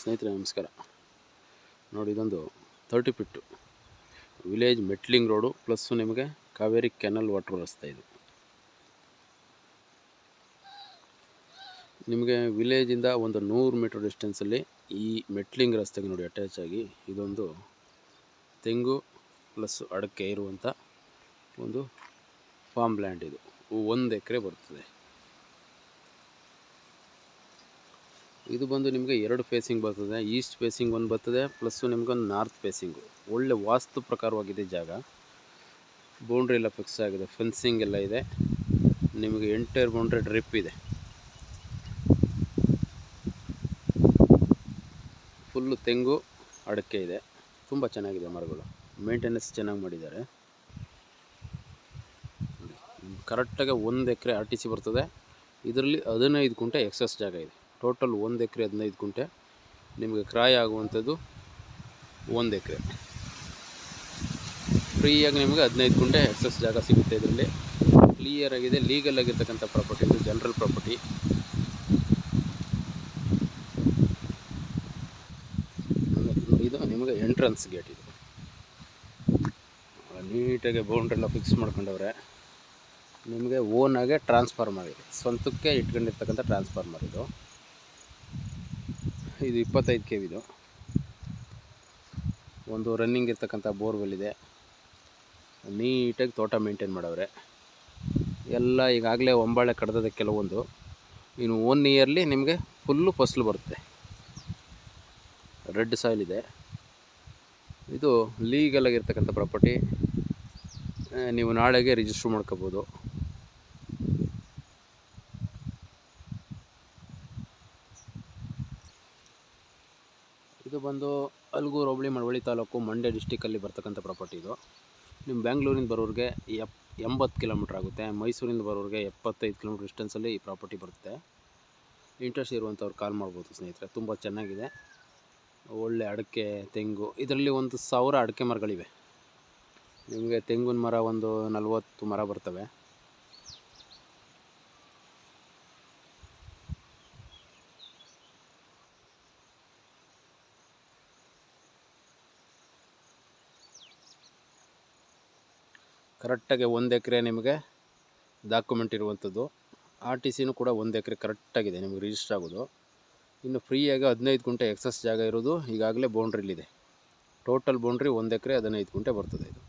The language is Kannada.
ಸ್ನೇಹಿತರೆ ನಮಸ್ಕಾರ. ನೋಡಿ, ಇದೊಂದು 30 feet village metalling road plus ನಿಮಗೆ ಕಾವೇರಿ ಕೆನಲ್ ವಾಟರ್ ರಸ್ತೆ. ಇದು ನಿಮಗೆ ವಿಲೇಜಿಂದ ಒಂದು 100 ಮೀಟರ್ ಡಿಸ್ಟೆನ್ಸಲ್ಲಿ ಈ ಮೆಟ್ಲಿಂಗ್ ರಸ್ತೆಗೆ ನೋಡಿ ಅಟ್ಯಾಚ್ ಆಗಿ ಇದೊಂದು ತೆಂಗು ಪ್ಲಸ್ ಅಡಕೆ ಇರುವಂಥ ಒಂದು ಫಾರ್ಮ್ ಲ್ಯಾಂಡ್. ಇದು 1 ಎಕರೆ ಬರ್ತದೆ. ಇದು ಬಂದು ನಿಮಗೆ 2 ಫೇಸಿಂಗ್ ಬರ್ತದೆ. ಈಸ್ಟ್ ಫೇಸಿಂಗ್ ಒಂದು ಬರ್ತದೆ, ಪ್ಲಸ್ಸು ನಿಮ್ಗೊಂದು ನಾರ್ತ್ ಫೇಸಿಂಗು. ಒಳ್ಳೆ ವಾಸ್ತು ಪ್ರಕಾರವಾಗಿದೆ ಜಾಗ. ಬೌಂಡ್ರಿ ಎಲ್ಲ ಫಿಕ್ಸ್ ಆಗಿದೆ, ಫೆನ್ಸಿಂಗ್ ಎಲ್ಲ ಇದೆ. ನಿಮಗೆ ಎಂಟೈರ್ ಬೌಂಡ್ರಿ ಡ್ರಿಪ್ ಇದೆ. ಫುಲ್ಲು ತೆಂಗು ಅಡಕೆ ಇದೆ. ತುಂಬ ಚೆನ್ನಾಗಿದೆ ಮರಗಳು, ಮೇಂಟೆನೆನ್ಸ್ ಚೆನ್ನಾಗಿ ಮಾಡಿದ್ದಾರೆ. ಕರೆಕ್ಟಾಗಿ 1 ಎಕರೆ RTC ಬರ್ತದೆ. ಇದರಲ್ಲಿ 15 ಗುಂಟೆ ಎಕ್ಸಸ್ ಜಾಗ ಇದೆ. ಟೋಟಲ್ 1 ಎಕರೆ 15 ಗುಂಟೆ. ನಿಮಗೆ ಕ್ರಾಯ್ ಆಗುವಂಥದ್ದು 1 ಎಕರೆ. ಫ್ರೀಯಾಗಿ ನಿಮಗೆ 15 ಗುಂಟೆ ಎಕ್ಸಸ್ ಜಾಗ ಸಿಗುತ್ತೆ. ಇದರಲ್ಲಿ ಕ್ಲಿಯರ್ ಆಗಿದೆ, ಲೀಗಲ್ ಆಗಿರ್ತಕ್ಕಂಥ ಪ್ರಾಪರ್ಟಿ. ಇದು ಜನರಲ್ ಪ್ರಾಪರ್ಟಿ. ಇದು ನಿಮಗೆ ಎಂಟ್ರೆನ್ಸ್ ಗೇಟ್. ಇದು ನೀಟಾಗಿ ಬೌಂಡ್ರಿ ಎಲ್ಲ ಫಿಕ್ಸ್ ಮಾಡ್ಕೊಂಡವ್ರೆ. ನಿಮಗೆ ಓನಾಗೆ ಟ್ರಾನ್ಸ್ಫಾರ್ಮರ್ ಇದೆ, ಸ್ವಂತಕ್ಕೆ ಇಟ್ಕೊಂಡಿರ್ತಕ್ಕಂಥ ಟ್ರಾನ್ಸ್ಫಾರ್ಮರ್. ಇದು 25 KV. ಇದು ಒಂದು ರನ್ನಿಂಗ್ ಇರ್ತಕ್ಕಂಥ ಬೋರ್ವೆಲ್ ಇದೆ. ನೀಟಾಗಿ ತೋಟ ಮೇಂಟೈನ್ ಮಾಡವ್ರೆ ಎಲ್ಲ. ಈಗಾಗಲೇ ಒಂಬಾಳೆ ಕಡ್ದದೆ ಕೆಲವೊಂದು. ಇನ್ನು 1 ಇಯರ್ಲಿ ನಿಮಗೆ ಫುಲ್ಲು ಫಸಲು ಬರುತ್ತೆ. ರೆಡ್ ಸಾಯಿಲ್ ಇದೆ. ಇದು ಲೀಗಲ್ ಆಗಿರ್ತಕ್ಕಂಥ ಪ್ರಾಪರ್ಟಿ. ನೀವು ನಾಳೆಗೆ ರಿಜಿಸ್ಟ್ರ್ ಮಾಡ್ಕೋಬೋದು. ಇದು ಬಂದು ಅಲ್ಗೂರು ಹೋಬಳಿ ಮಳವಳ್ಳಿ ತಾಲೂಕು ಮಂಡ್ಯ ಡಿಸ್ಟಿಕಲ್ಲಿ ಬರ್ತಕ್ಕಂಥ ಪ್ರಾಪರ್ಟಿ. ಇದು ನಿಮ್ಮ ಬ್ಯಾಂಗ್ಳೂರಿಂದ ಬರೋರಿಗೆ 80 ಕಿಲೋಮೀಟ್ರ್ ಆಗುತ್ತೆ. ಮೈಸೂರಿಂದ ಬರೋರಿಗೆ 75 ಕಿಲೋಮೀಟ್ರ್ ಡಿಸ್ಟೆನ್ಸಲ್ಲಿ ಈ ಪ್ರಾಪರ್ಟಿ ಬರುತ್ತೆ. ಇಂಟ್ರೆಸ್ಟ್ ಇರುವಂಥವ್ರು ಕಾಲ್ ಮಾಡ್ಬೋದು ಸ್ನೇಹಿತರೆ. ತುಂಬ ಚೆನ್ನಾಗಿದೆ, ಒಳ್ಳೆ ಅಡಿಕೆ ತೆಂಗು. ಇದರಲ್ಲಿ 1000 ಅಡಿಕೆ ಮರಗಳಿವೆ. ನಿಮಗೆ ತೆಂಗಿನ ಮರ ಒಂದು 40 ಮರ ಬರ್ತವೆ. ಕರೆಕ್ಟಾಗಿ 1 ಎಕರೆ ನಿಮಗೆ ಡಾಕ್ಯುಮೆಂಟ್ ಇರುವಂಥದ್ದು. RTCನೂ ಕೂಡ 1 ಎಕರೆ ಕರೆಕ್ಟಾಗಿದೆ ನಿಮಗೆ ರಿಜಿಸ್ಟರ್ ಆಗೋದು. ಇನ್ನು ಫ್ರೀಯಾಗಿ 15 ಗುಂಟೆ ಎಕ್ಸಸ್ ಜಾಗ ಇರೋದು ಈಗಾಗಲೇ ಬೌಂಡ್ರಿಲಿದೆ. ಟೋಟಲ್ ಬೌಂಡ್ರಿ 1 ಎಕರೆ 15 ಗುಂಟೆ ಬರ್ತದೆ. ಇದು